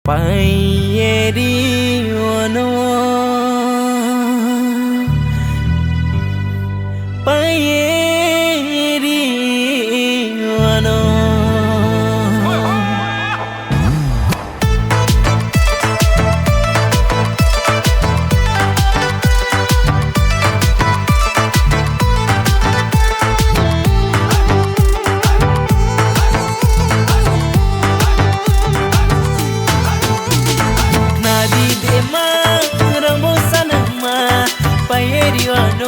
Payeri ono Payeri ono Payeri ono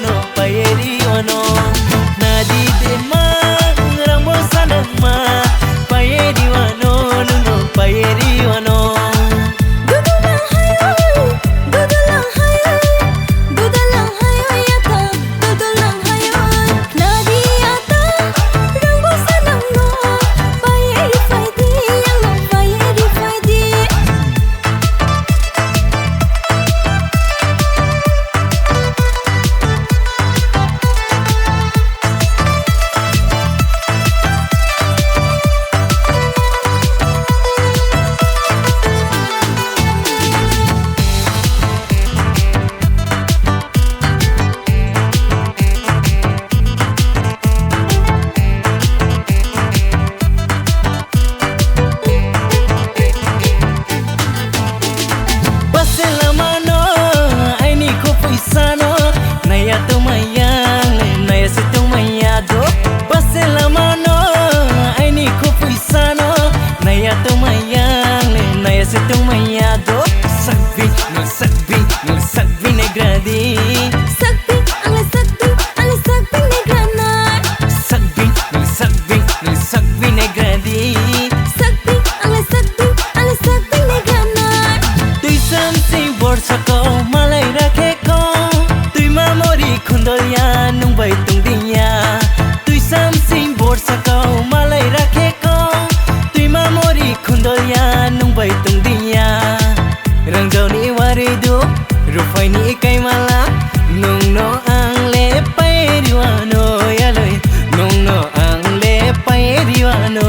no payeri ono nadi dema rambo sanama payeri ono no payeri ono dudulang hayo yata dudulang hayo nadi yata rambo sanama payeri faidi yang payeri faidi Naya tumayang, naya si tumayado. Basela mano, ay ni ko puisano. Naya tumayang, naya si tumayado. Sagbi, sagbi negradi. Sagbi, ang sagbi negrana. Sagbi, sagbi negradi. Sagbi, ang sagbi negrana. Tuy samsi borsa ko malay rakhe ko. Khundolya nung bai tung dinya tui sam sing borsa kau malai rakhe ko tui mamori khundolya nung bai tung dinya rangjau ni waridu rufai ni kai mala nung no ang le pairiwano yaloi nung no ang le pairiwano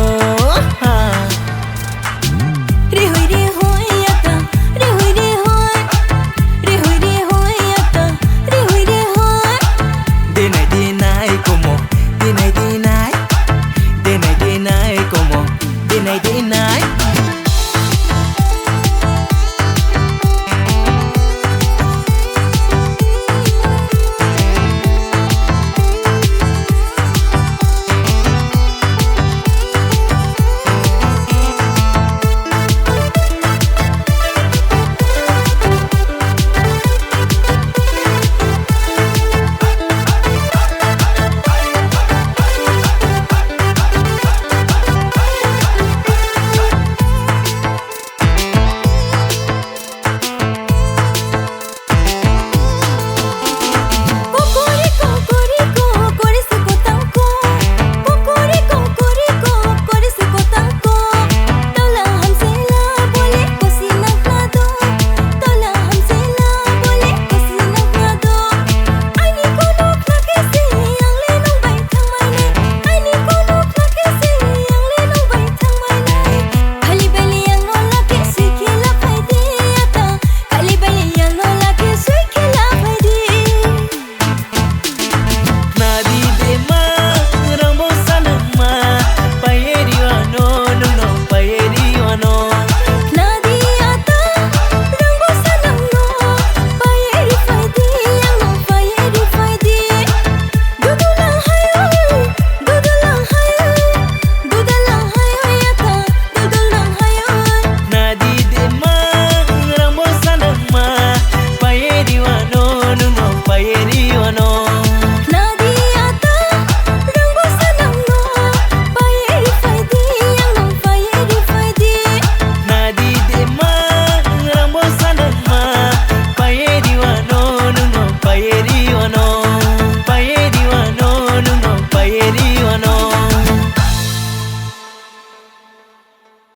Payeri wano